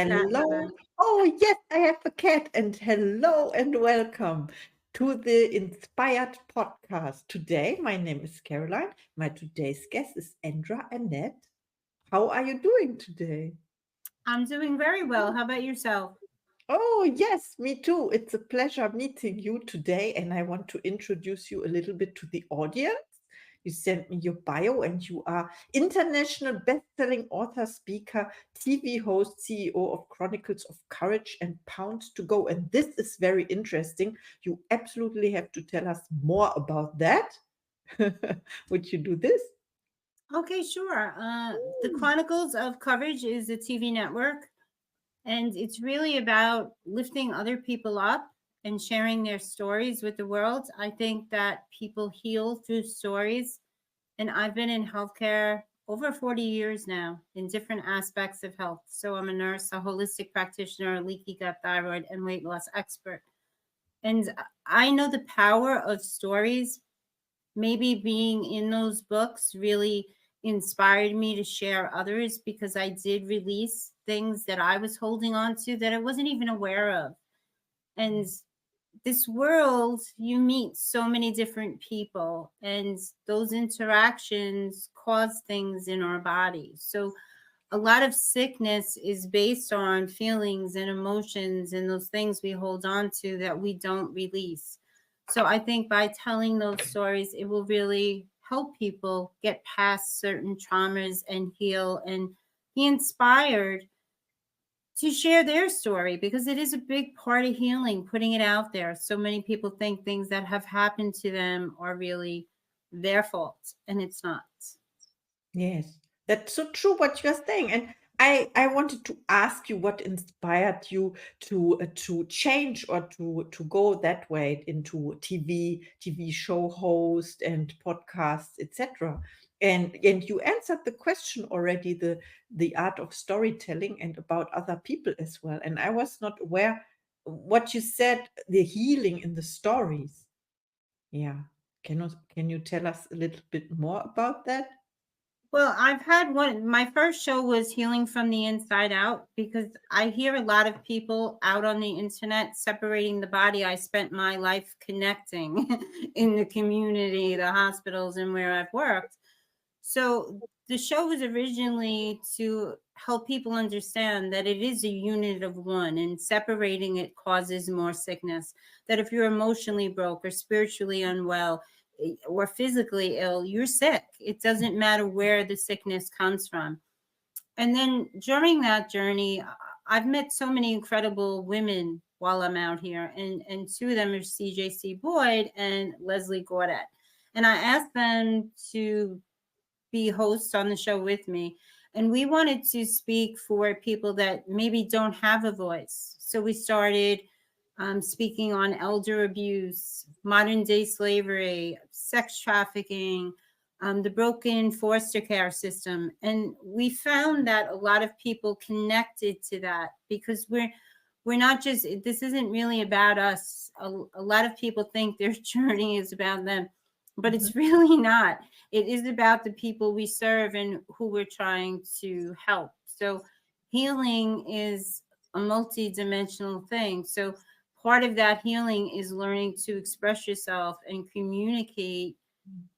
cat in the Hello. back. Oh, yes, I have a cat. And hello and welcome to the Inspired Podcast. Today, my name is Caroline. My today's guest is Andra Annette. How are you doing today? I'm doing very well. How about yourself? Oh, yes, me too. It's a pleasure meeting you today, and I want to introduce you a little bit to the audience. You sent me your bio, and you are international best-selling author, speaker, TV host, CEO of Chronicles of Courage and Pounds to Go. And this is very interesting. You absolutely have to tell us more about that. Would you do this? Okay, sure. The Chronicles of Courage is a TV network, and it's really about lifting other people up and sharing their stories with the world. I think that people heal through stories, and I've been in healthcare over 40 years now in different aspects of health. So I'm a nurse, a holistic practitioner, a leaky gut, thyroid, and weight loss expert. And I know the power of stories. Maybe being in those books really inspired me to share others because I did release things that I was holding on to that I wasn't even aware of. And this world, you meet so many different people, and those interactions cause things in our body. So a lot of sickness is based on feelings and emotions and those things we hold on to that we don't release. So I think by telling those stories, it will really help people get past certain traumas and heal and be inspired to share their story, because it is a big part of healing, putting it out there. So many people think things that have happened to them are really their fault, and it's not. Yes, that's so true what you're saying. And I wanted to ask you what inspired you to change or to go that way into TV show host and podcasts, etc. And you answered the question already, the art of storytelling and about other people as well. And I was not aware what you said, the healing in the stories. Yeah. Can you tell us a little bit more about that? Well, I've had one. My first show was Healing from the Inside Out, because I hear a lot of people out on the internet separating the body. I spent my life connecting in the community, the hospitals, and where I've worked. So the show was originally to help people understand that it is a unit of one, and separating it causes more sickness. That if you're emotionally broke or spiritually unwell or physically ill, you're sick. It doesn't matter where the sickness comes from. And then during that journey, I've met so many incredible women while I'm out here, and two of them are CJC Boyd and Leslie Gaudet. And I asked them to be hosts on the show with me. And we wanted to speak for people that maybe don't have a voice. So we started speaking on elder abuse, modern day slavery, sex trafficking, the broken foster care system. And we found that a lot of people connected to that, because we're not just, this isn't really about us. A lot of people think their journey is about them, but Mhm. it's really not. It is about the people we serve and who we're trying to help. So healing is a multi-dimensional thing. So part of that healing is learning to express yourself and communicate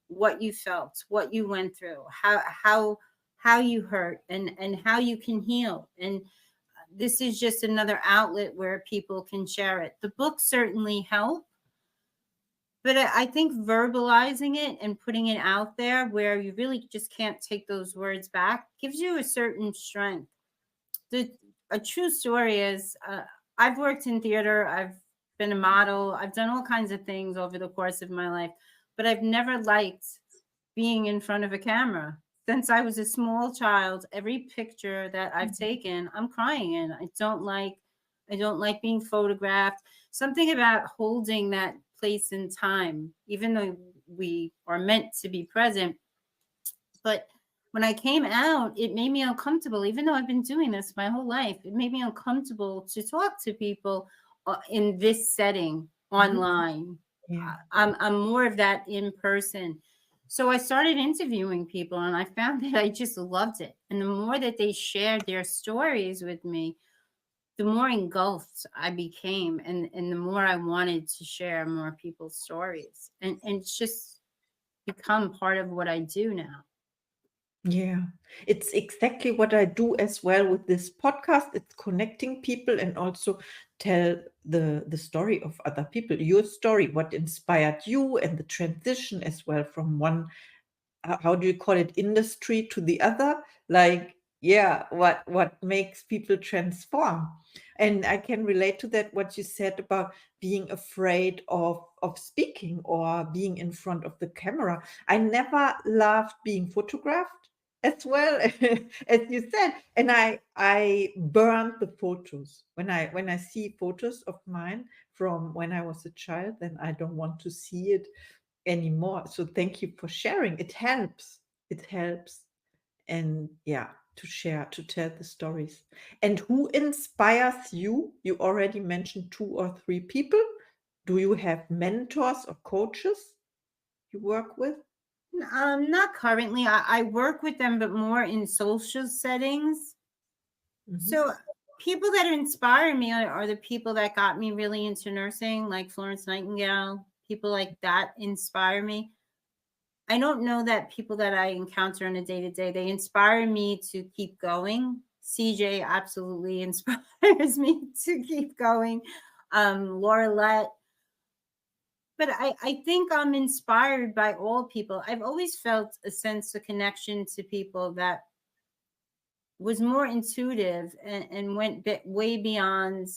what you felt, what you went through, how you hurt, and how you can heal. And this is just another outlet where people can share it. The books certainly help, but I think verbalizing it and putting it out there where you really just can't take those words back gives you a certain strength. The A true story is, I've worked in theater, I've been a model, I've done all kinds of things over the course of my life, but I've never liked being in front of a camera. Since I was a small child, every picture that I've taken, I'm crying in. I don't like being photographed. Something about holding that place in time, even though we are meant to be present. But when I came out, it made me uncomfortable. Even though I've been doing this my whole life, it made me uncomfortable to talk to people in this setting Mhm. online. Yeah. I'm more of that in person. So I started interviewing people, and I found that I just loved it. And the more that they shared their stories with me, the more engulfed I became, and the more I wanted to share more people's stories. And it's just become part of what I do now. Yeah, it's exactly what I do as well with this podcast. It's connecting people and also tell the story of other people, your story, what inspired you, and the transition as well from one, how do you call it, industry to the other. Like, yeah, what makes people transform. And I can relate to that, what you said about being afraid of speaking or being in front of the camera. I never loved being photographed as well as you said, and I burned the photos. When I see photos of mine from when I was a child, then I don't want to see it anymore. So thank you for sharing. It helps. It helps. And yeah, to share, to tell the stories. And who inspires you? You already mentioned 2 or 3 people. Do you have mentors or coaches you work with? Not currently. I work with them, but more in social settings. Mhm. So people that inspire me are the people that got me really into nursing, like Florence Nightingale. People like that inspire me. I don't know that people that I encounter on a day to day, they inspire me to keep going. CJ absolutely inspires me to keep going. Laura Lett. But I think I'm inspired by all people. I've always felt a sense of connection to people that was more intuitive and went way beyond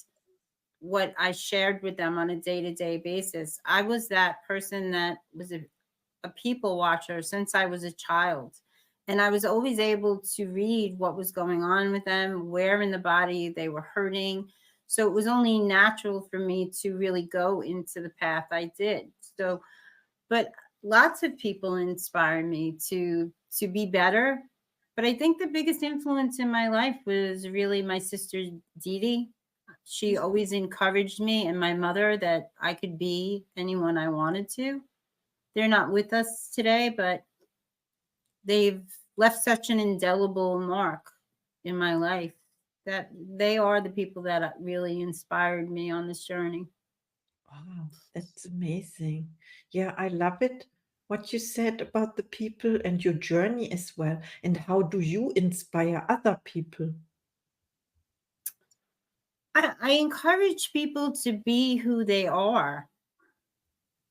what I shared with them on a day to day basis. I was that person that was a people watcher since I was a child. And I was always able to read what was going on with them, where in the body they were hurting. So it was only natural for me to really go into the path I did. So, but lots of people inspire me to be better. But I think the biggest influence in my life was really my sister Dee Dee. She always encouraged me, and my mother, that I could be anyone I wanted to. They're not with us today, but they've left such an indelible mark in my life that they are the people that really inspired me on this journey. Wow, that's amazing. Yeah, I love it. What you said about the people and your journey as well. And how do you inspire other people? I encourage people to be who they are,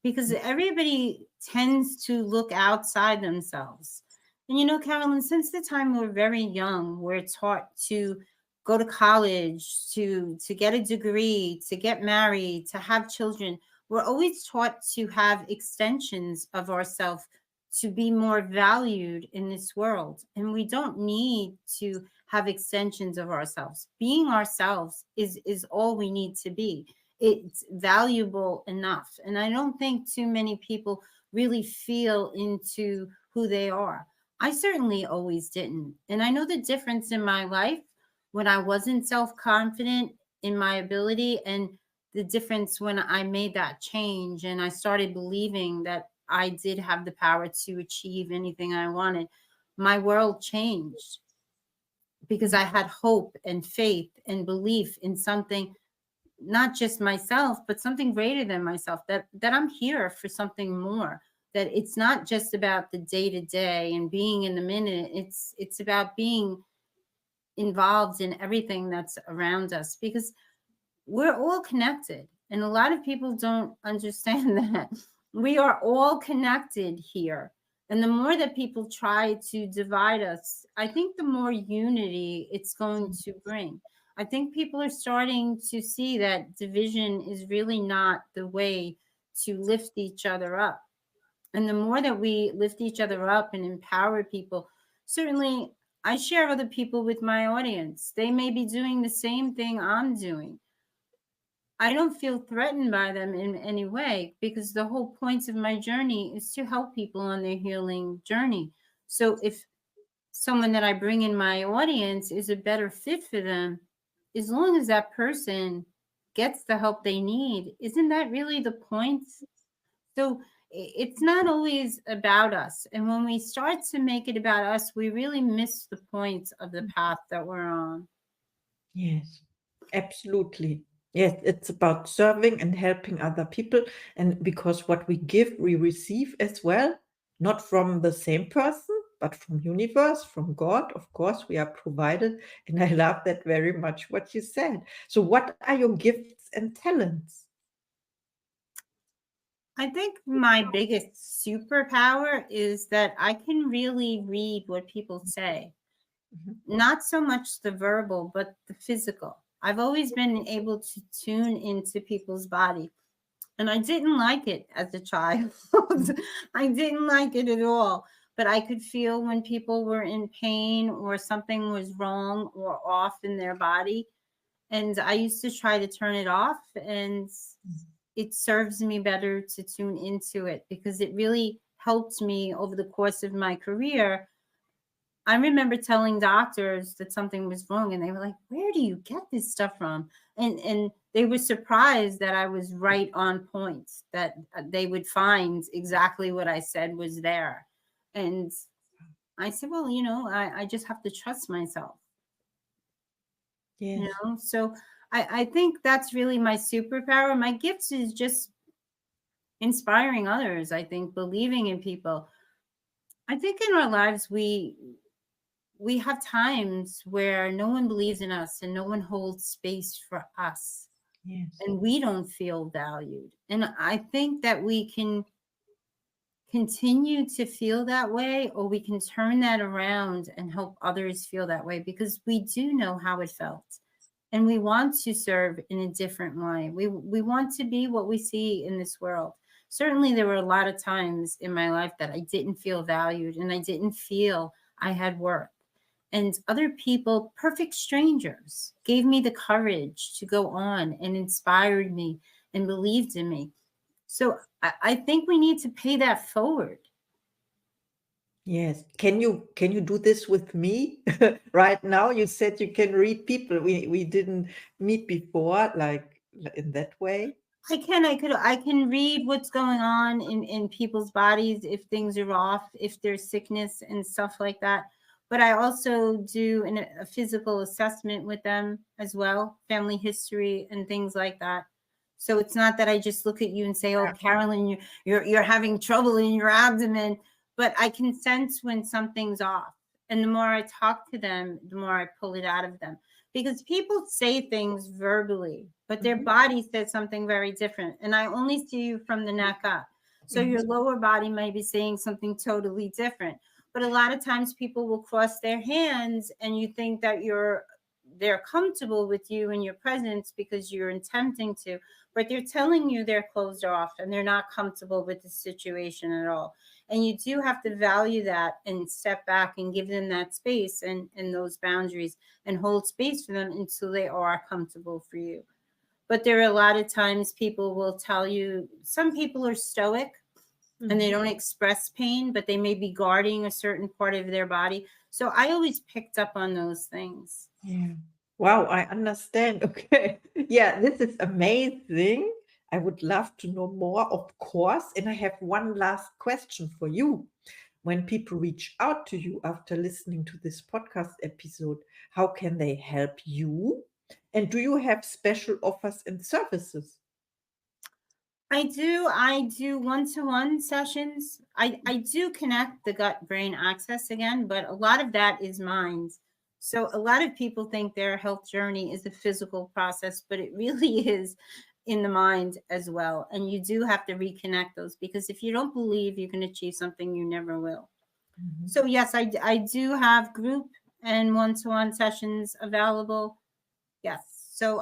because everybody tends to look outside themselves. And Carolyn, since the time we're very young, we're taught to go to college, to get a degree, to get married, to have children. We're always taught to have extensions of ourselves to be more valued in this world. And we don't need to have extensions of ourselves. Being ourselves is all we need to be. It's valuable enough. And I don't think too many people really feel into who they are. I certainly always didn't. And I know the difference in my life when I wasn't self confident in my ability, and the difference when I made that change and I started believing that I did have the power to achieve anything I wanted. My world changed because I had hope and faith and belief in something, not just myself, but something greater than myself, that I'm here for something more, that it's not just about the day to day and being in the minute. It's about being involved in everything that's around us, because we're all connected. And a lot of people don't understand that we are all connected here. And the more that people try to divide us, I think the more unity it's going to bring. I think people are starting to see that division is really not the way to lift each other up. And the more that we lift each other up and empower people, certainly I share other people with my audience. They may be doing the same thing I'm doing. I don't feel threatened by them in any way, because the whole point of my journey is to help people on their healing journey. So if someone that I bring in my audience is a better fit for them, as long as that person gets the help they need, isn't that really the point? So it's not always about us. And when we start to make it about us, we really miss the point of the path that we're on. Yes. Absolutely. Yes, it's about serving and helping other people. And because what we give, we receive as well, not from the same person, but from universe, from God. Of course, we are provided. And I love that very much what you said. So what are your gifts and talents? I think my biggest superpower is that I can really read what people say. Mhm. Not so much the verbal, but the physical. I've always been able to tune into people's body. And I didn't like it as a child. Mhm. I didn't like it at all. But I could feel when people were in pain or something was wrong or off in their body. And I used to try to turn it off, and it serves me better to tune into it because it really helped me over the course of my career. I remember telling doctors that something was wrong, and they were like, "Where do you get this stuff from?" And they were surprised that I was right on point, that they would find exactly what I said was there. And I said, "Well, I just have to trust myself." Yes. So I think that's really my superpower. My gifts is just inspiring others. I think believing in people. I think in our lives we have times where no one believes in us and no one holds space for us, Yes. and we don't feel valued. And I think that we can continue to feel that way, or we can turn that around and help others feel that way, because we do know how it felt. And we want to serve in a different way. We want to be what we see in this world. Certainly there were a lot of times in my life that I didn't feel valued and I didn't feel I had worth. And other people, perfect strangers, gave me the courage to go on and inspired me and believed in me. So I think we need to pay that forward. Yes. Can you do this with me right now? You said you can read people. We didn't meet before, like in that way. I can read what's going on in people's bodies, if things are off, if there's sickness and stuff like that. But I also do a physical assessment with them as well, family history and things like that. So it's not that I just look at you and say, "Oh, Carolyn, you're having trouble in your abdomen," but I can sense when something's off. And the more I talk to them, the more I pull it out of them, because people say things verbally, but their Mhm. body says something very different. And I only see you from the neck up. So Mhm. your lower body might be saying something totally different. But a lot of times people will cross their hands and you think that they're comfortable with you and your presence because you're attempting to, but they're telling you they're closed off and they're not comfortable with the situation at all. And you do have to value that and step back and give them that space and those boundaries and hold space for them until they are comfortable for you. But there are a lot of times people will tell you, some people are stoic and they Mhm. don't express pain, but they may be guarding a certain part of their body. So I always picked up on those things. Yeah. Wow, I understand. Okay. Yeah, this is amazing. I would love to know more, of course. And I have one last question for you. When people reach out to you after listening to this podcast episode, how can they help you? And do you have special offers and services? I do one-to-one sessions. I do connect the gut brain access again, but a lot of that is mind. So a lot of people think their health journey is a physical process, but it really is in the mind as well. And you do have to reconnect those, because if you don't believe you can achieve something, you never will. Mhm. So yes, I do have group and one-to-one sessions available. Yes. So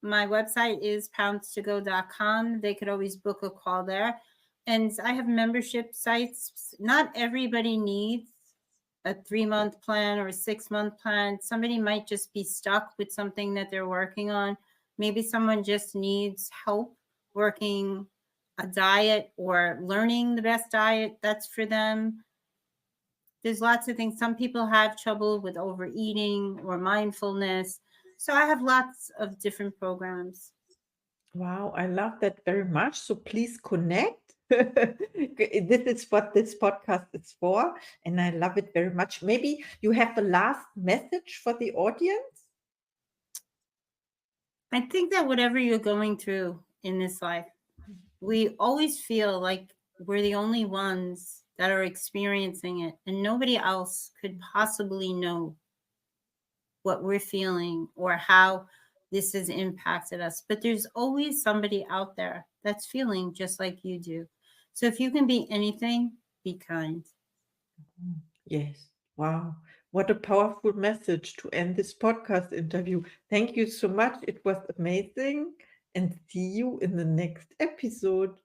my website is poundstogo.com. They could always book a call there. And I have membership sites. Not everybody needs a 3-month plan or a 6-month plan. Somebody might just be stuck with something that they're working on. Maybe someone just needs help working a diet or learning the best diet that's for them. There's lots of things. Some people have trouble with overeating or mindfulness. So I have lots of different programs. Wow, I love that very much. So please connect. This is what this podcast is for, and I love it very much. Maybe you have a last message for the audience? I think that whatever you're going through in this life, we always feel like we're the only ones that are experiencing it, and nobody else could possibly know what we're feeling or how this has impacted us. But there's always somebody out there that's feeling just like you do. So if you can be anything, be kind. Yes. Wow. What a powerful message to end this podcast interview. Thank you so much. It was amazing. And see you in the next episode.